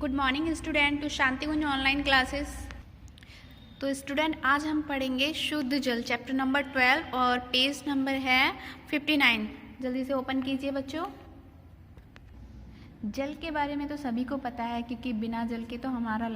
Good morning student to Shanti Kunj online classes. तो student आज हम पढ़ेंगे शुद्ध जल चैप्टर नंबर 12 और पेज नंबर है 59। जल्दी से ओपन कीजिए बच्चों। जल के बारे में तो सभी को पता है क्योंकि बिना जल के तो हमारा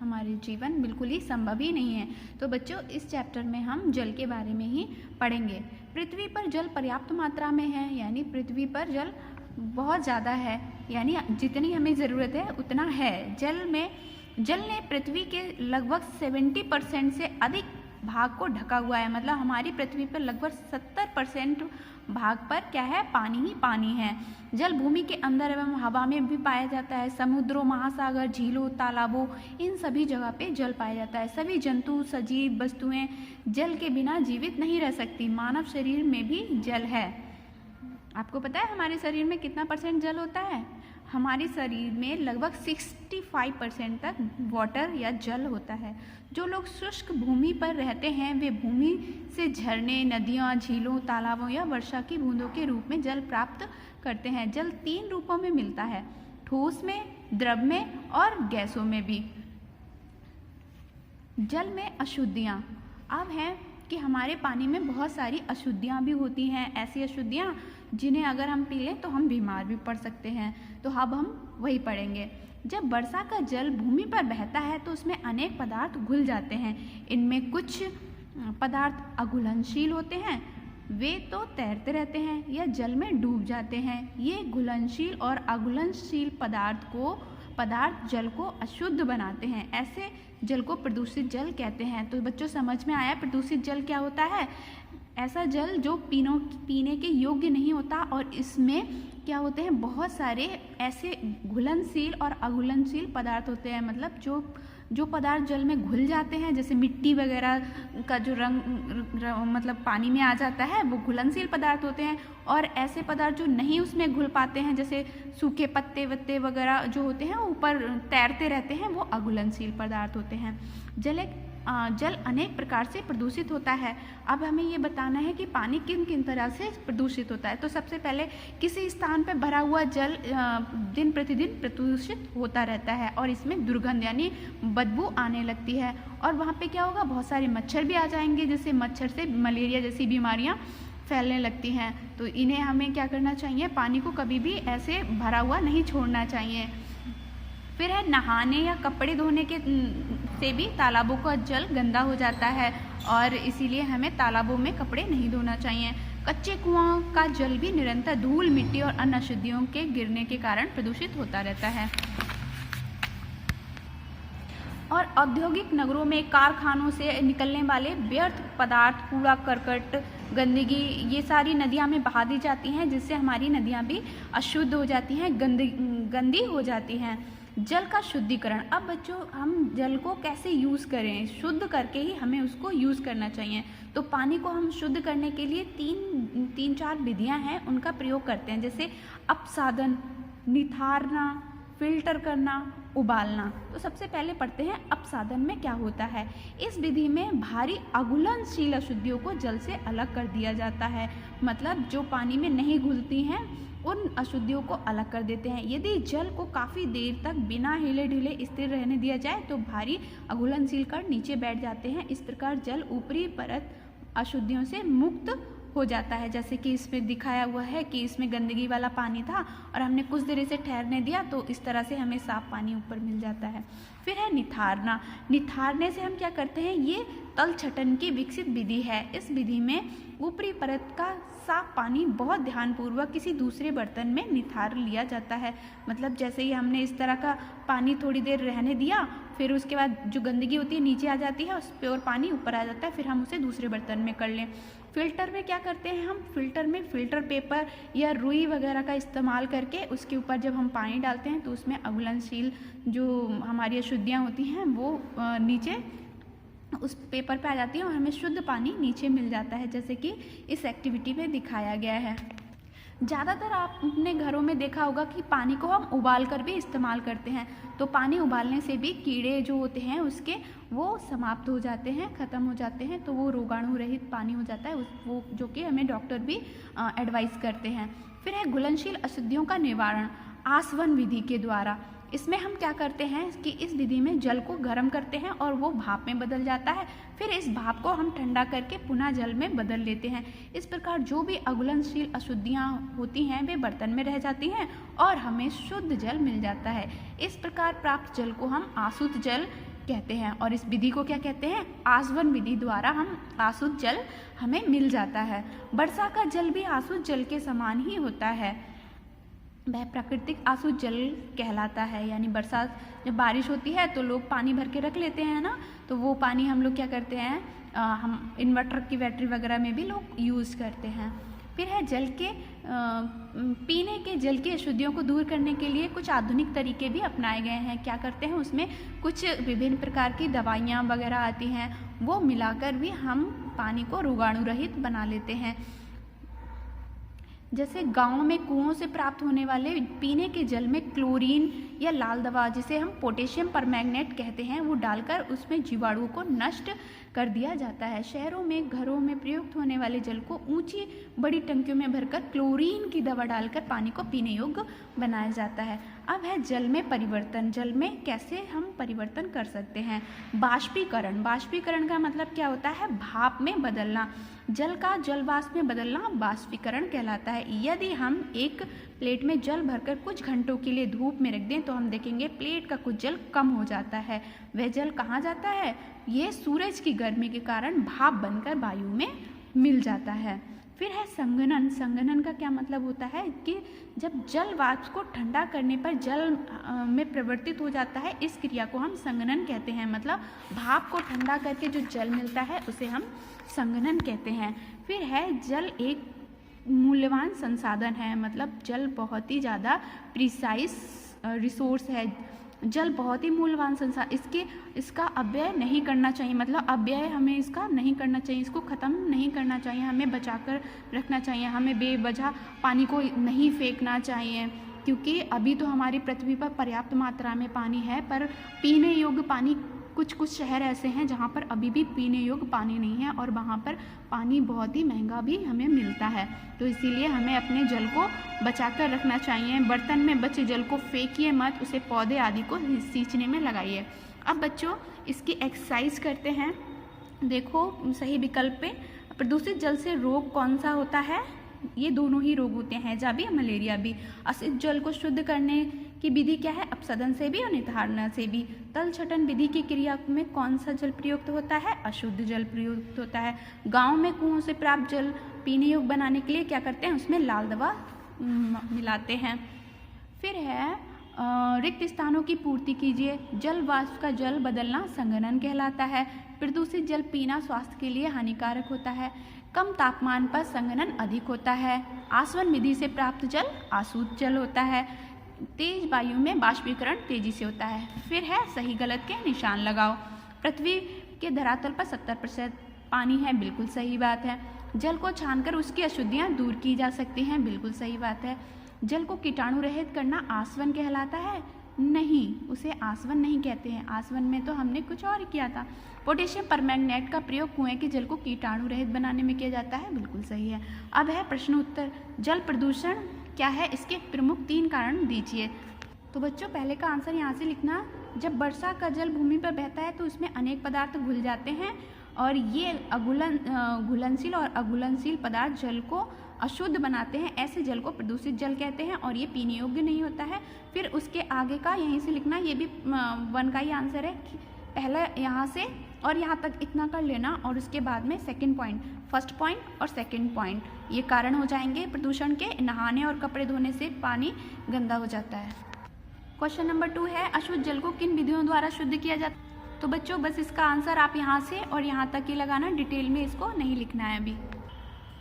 हमारे जीवन बिल्कुल ही संभव ही नहीं है। तो बच्चों इस चैप्टर में हम जल के बारे में ही पढ़ेंगे। पृथ्वी पर जल पर्याप्त मात्रा में है, यानी पृथ्वी पर जल बहुत ज़्यादा है, यानी जितनी हमें ज़रूरत है उतना है। जल ने पृथ्वी के लगभग 70% से अधिक भाग को ढका हुआ है। मतलब हमारी पृथ्वी पर लगभग 70% भाग पर क्या है, पानी ही पानी है। जल भूमि के अंदर एवं हवा में भी पाया जाता है। समुद्रों, महासागर, झीलों, तालाबों, इन सभी जगह पे जल पाया जाता है। सभी जंतु, सजीव वस्तुएं जल के बिना जीवित नहीं रह सकती। मानव शरीर में भी जल है। आपको पता है हमारे शरीर में कितना % जल होता है? हमारे शरीर में लगभग 65% तक वाटर या जल होता है। जो लोग शुष्क भूमि पर रहते हैं वे भूमि से झरने, नदियाँ, झीलों, तालाबों या वर्षा की बूंदों के रूप में जल प्राप्त करते हैं। जल 3 रूपों में मिलता है, ठोस में, द्रव में और गैसों में भी। जल में अशुद्धियाँ अब हैं कि हमारे पानी में बहुत सारी अशुद्धियाँ भी होती हैं। ऐसी अशुद्धियाँ जिन्हें अगर हम पी लें तो हम बीमार भी पड़ सकते हैं। तो अब हम वही पढ़ेंगे। जब वर्षा का जल भूमि पर बहता है तो उसमें अनेक पदार्थ घुल जाते हैं। इनमें कुछ पदार्थ अघुलनशील होते हैं, वे तो तैरते रहते हैं या जल में डूब जाते हैं। ये घुलनशील और अघुलनशील पदार्थ जल को अशुद्ध बनाते हैं। ऐसे जल को प्रदूषित जल कहते हैं। तो बच्चों समझ में आया प्रदूषित जल क्या होता है? ऐसा जल जो पीने के योग्य नहीं होता और इसमें क्या होते हैं, बहुत सारे ऐसे घुलनशील और अघुलनशील पदार्थ होते हैं। मतलब जो पदार्थ जल में घुल जाते हैं, जैसे मिट्टी वगैरह का जो रंग मतलब पानी में आ जाता है, वो घुलनशील पदार्थ होते हैं। और ऐसे पदार्थ जो नहीं उसमें घुल पाते हैं, जैसे सूखे पत्ते वत्ते वगैरह जो होते हैं ऊपर तैरते रहते हैं, वो अघुलनशील पदार्थ होते हैं। जल अनेक प्रकार से प्रदूषित होता है। अब हमें ये बताना है कि पानी किन किन तरह से प्रदूषित होता है। तो सबसे पहले किसी स्थान पर भरा हुआ जल दिन प्रतिदिन प्रदूषित होता रहता है और इसमें दुर्गंध यानी बदबू आने लगती है। और वहाँ पे क्या होगा, बहुत सारे मच्छर भी आ जाएंगे, जिससे मच्छर से मलेरिया जैसी बीमारियाँ फैलने लगती हैं। तो इन्हें हमें क्या करना चाहिए, पानी को कभी भी ऐसे भरा हुआ नहीं छोड़ना चाहिए। फिर है नहाने या कपड़े धोने के से भी तालाबों का जल गंदा हो जाता है और इसीलिए हमें तालाबों में कपड़े नहीं धोना चाहिए। कच्चे कुआं का जल भी निरंतर धूल, मिट्टी और अन्य अशुद्धियों के गिरने के कारण प्रदूषित होता रहता है। और औद्योगिक नगरों में कारखानों से निकलने वाले व्यर्थ पदार्थ, कूड़ा करकट, गंदगी, ये सारी नदियाँ में बहा दी जाती हैं, जिससे हमारी नदियाँ भी अशुद्ध हो जाती हैं, गंदी हो जाती हैं। जल का शुद्धिकरण। अब बच्चों हम जल को कैसे यूज़ करें? शुद्ध करके ही हमें उसको यूज़ करना चाहिए। तो पानी को हम शुद्ध करने के लिए तीन चार विधियां हैं, उनका प्रयोग करते हैं, जैसे अपसादन, निथारना, फिल्टर करना, उबालना। तो सबसे पहले पढ़ते हैं अपसादन में क्या होता है। इस विधि में भारी अघुलनशील अशुद्धियों को जल से अलग कर दिया जाता है। मतलब जो पानी में नहीं घुलती हैं उन अशुद्धियों को अलग कर देते हैं। यदि जल को काफ़ी देर तक बिना हिले ढीले स्थिर रहने दिया जाए तो भारी अघुलनशील कण नीचे बैठ जाते हैं। इस प्रकार जल ऊपरी परत अशुद्धियों से मुक्त हो जाता है। जैसे कि इसमें दिखाया हुआ है कि इसमें गंदगी वाला पानी था और हमने कुछ देर इसे ठहरने दिया तो इस तरह से हमें साफ पानी ऊपर मिल जाता है। फिर है निथारना। निथारने से हम क्या करते हैं, ये तल छटन की विकसित विधि है। इस विधि में ऊपरी परत का साफ पानी बहुत ध्यानपूर्वक किसी दूसरे बर्तन में निथार लिया जाता है। मतलब जैसे ही हमने इस तरह का पानी थोड़ी देर रहने दिया, फिर उसके बाद जो गंदगी होती है नीचे आ जाती है, उस पे और पानी ऊपर आ जाता है, फिर हम उसे दूसरे बर्तन में कर लें। फिल्टर में क्या करते हैं हम, फिल्टर में फिल्टर पेपर या रुई वगैरह का इस्तेमाल करके उसके ऊपर जब हम पानी डालते हैं तो उसमें अघुलनशील जो हमारी अशुद्धियाँ होती हैं वो नीचे उस पेपर पे आ जाती है और हमें शुद्ध पानी नीचे मिल जाता है, जैसे कि इस एक्टिविटी में दिखाया गया है। ज़्यादातर आप अपने घरों में देखा होगा कि पानी को हम उबाल कर भी इस्तेमाल करते हैं। तो पानी उबालने से भी कीड़े जो होते हैं उसके वो समाप्त हो जाते हैं, ख़त्म हो जाते हैं, तो वो रोगाणु रहित पानी हो जाता है, वो जो कि हमें डॉक्टर भी एडवाइस करते हैं। फिर है घुलनशील अशुद्धियों का निवारण। आसवन विधि के द्वारा। इसमें हम क्या करते हैं कि इस विधि में जल को गर्म करते हैं और वो भाप में बदल जाता है, फिर इस भाप को हम ठंडा करके पुनः जल में बदल लेते हैं। इस प्रकार जो भी अघुलनशील अशुद्धियाँ होती हैं वे बर्तन में रह जाती हैं और हमें शुद्ध जल मिल जाता है। इस प्रकार प्राप्त जल को हम आसुत जल कहते हैं और इस विधि को क्या कहते हैं, आसवन विधि द्वारा हम आसुत जल हमें मिल जाता है। वर्षा का जल भी आसुत जल के समान ही होता है, वह प्राकृतिक आसुत जल कहलाता है। यानी बरसात जब बारिश होती है तो लोग पानी भर के रख लेते हैं ना, तो वो पानी हम लोग क्या करते हैं, हम इन्वर्टर की बैटरी वगैरह में भी लोग यूज़ करते हैं। फिर है जल के पीने के जल की अशुद्धियों को दूर करने के लिए कुछ आधुनिक तरीके भी अपनाए गए हैं। क्या करते हैं, उसमें कुछ विभिन्न प्रकार की दवाइयाँ वगैरह आती हैं, वो मिलाकर भी हम पानी को रोगाणु रहित बना लेते हैं। जैसे गांव में कुओं से प्राप्त होने वाले पीने के जल में क्लोरीन या लाल दवा, जिसे हम पोटेशियम परमैंगनेट कहते हैं, वो डालकर उसमें जीवाणुओं को नष्ट कर दिया जाता है। शहरों में घरों में प्रयुक्त होने वाले जल को ऊंची बड़ी टंकियों में भरकर क्लोरीन की दवा डालकर पानी को पीने योग्य बनाया जाता है। अब है जल में परिवर्तन। जल में कैसे हम परिवर्तन कर सकते हैं। बाष्पीकरण। बाष्पीकरण का मतलब क्या होता है, भाप में बदलना। जल का जल वाष्प में बदलना बाष्पीकरण कहलाता है। यदि हम एक प्लेट में जल भरकर कुछ घंटों के लिए धूप में रख दें तो हम देखेंगे प्लेट का कुछ जल कम हो जाता है। वह जल कहाँ जाता है, ये सूरज की गर्मी के कारण भाप बनकर वायु में मिल जाता है। फिर है संघनन। संघनन का क्या मतलब होता है कि जब जल वाष्प को ठंडा करने पर जल में परिवर्तित हो जाता है, इस क्रिया को हम संघनन कहते हैं। मतलब भाप को ठंडा करके जो जल मिलता है उसे हम संघनन कहते हैं। फिर है जल एक मूल्यवान संसाधन है। मतलब जल बहुत ही ज़्यादा प्रिसाइज रिसोर्स है। जल बहुत ही मूल्यवान संसाधन, इसका अपव्यय नहीं करना चाहिए। मतलब अपव्यय हमें इसका नहीं करना चाहिए, इसको ख़त्म नहीं करना चाहिए, हमें बचाकर रखना चाहिए। हमें बेवजह पानी को नहीं फेंकना चाहिए, क्योंकि अभी तो हमारी पृथ्वी पर पर्याप्त मात्रा में पानी है, पर पीने योग्य पानी कुछ शहर ऐसे हैं जहाँ पर अभी भी पीने योग्य पानी नहीं है और वहाँ पर पानी बहुत ही महंगा भी हमें मिलता है। तो इसीलिए हमें अपने जल को बचाकर रखना चाहिए। बर्तन में बचे जल को फेंकिए मत, उसे पौधे आदि को सींचने में लगाइए। अब बच्चों इसकी एक्सरसाइज करते हैं। देखो सही विकल्प पे प्रदूषित जल से रोग कौन सा होता है, ये दोनों ही रोग होते हैं, हैजा भी मलेरिया भी। अशुद्ध जल को शुद्ध करने की विधि क्या है, अपसदन से भी और निर्धारण से भी। तल छटन विधि की क्रिया में कौन सा जल प्रयुक्त होता है, अशुद्ध जल प्रयुक्त होता है। गांव में कुओं से प्राप्त जल पीने योग्य बनाने के लिए क्या करते हैं, उसमें लाल दवा मिलाते हैं। फिर है रिक्त स्थानों की पूर्ति कीजिए। जल वाष्प का जल बदलना संघनन कहलाता है। प्रदूषित जल पीना स्वास्थ्य के लिए हानिकारक होता है। कम तापमान पर संघनन अधिक होता है। आसवन विधि से प्राप्त जल आसूत जल होता है। तेज वायु में बाष्पीकरण तेजी से होता है। फिर है सही गलत के निशान लगाओ। पृथ्वी के धरातल पर 70% पानी है, बिल्कुल सही बात है। जल को छानकर उसकी अशुद्धियाँ दूर की जा सकती हैं, बिल्कुल सही बात है। जल को कीटाणु रहित करना आसवन कहलाता है, नहीं, उसे आसवन नहीं कहते हैं। आसवन में तो हमने कुछ और किया था। पोटेशियम परमैंगनेट का प्रयोग कुएं के जल को कीटाणु रहित बनाने में किया जाता है, बिल्कुल सही है। अब है प्रश्न उत्तर। जल प्रदूषण क्या है, इसके प्रमुख 3 कारण दीजिए। तो बच्चों पहले का आंसर यहाँ से लिखना। जब वर्षा का जल भूमि पर बहता है तो उसमें अनेक पदार्थ घुल जाते हैं और ये घुलनशील और अघुलनशील पदार्थ जल को अशुद्ध बनाते हैं। ऐसे जल को प्रदूषित जल कहते हैं और ये पीने योग्य नहीं होता है। फिर उसके आगे का यहीं से लिखना, ये भी 1 का ही आंसर है। पहले यहाँ से और यहाँ तक इतना कर लेना और उसके बाद में सेकंड पॉइंट, फर्स्ट पॉइंट और सेकंड पॉइंट, ये कारण हो जाएंगे प्रदूषण के। नहाने और कपड़े धोने से पानी गंदा हो जाता है। क्वेश्चन नंबर 2 है अशुद्ध जल को किन विधियों द्वारा शुद्ध किया जाता है। तो बच्चों बस इसका आंसर आप यहाँ से और यहाँ तक ही लगाना, डिटेल में इसको नहीं लिखना है अभी।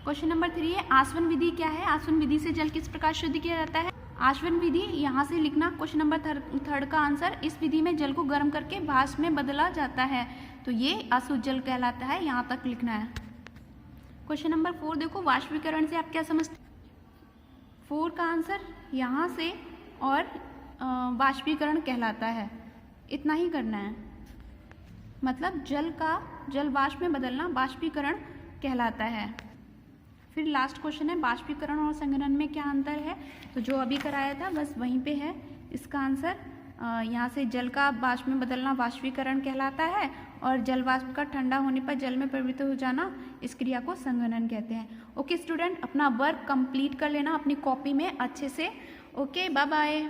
क्वेश्चन नंबर 3 है आसवन विधि क्या है। आसवन विधि से जल किस प्रकार शुद्ध किया जाता है। आसवन विधि यहाँ से लिखना। क्वेश्चन नंबर 3 का आंसर, इस विधि में जल को गर्म करके भाप में बदला जाता है, तो ये अशुद्ध जल कहलाता है, यहाँ तक लिखना है। क्वेश्चन नंबर 4 देखो, वाष्पीकरण से आप क्या समझते। 4 का आंसर यहाँ से और वाष्पीकरण कहलाता है, इतना ही करना है। मतलब जल वाष्प में बदलना वाष्पीकरण कहलाता है। फिर लास्ट क्वेश्चन है वाष्पीकरण और संघनन में क्या अंतर है। तो जो अभी कराया था बस वहीं पे है इसका आंसर। यहाँ से जल का वाष्प में बदलना वाष्पीकरण कहलाता है, और जल वाष्प का ठंडा होने पर जल में परिवर्तित हो जाना, इस क्रिया को संघनन कहते हैं। ओके स्टूडेंट, अपना वर्क कंप्लीट कर लेना अपनी कॉपी में अच्छे से। Okay, bye bye.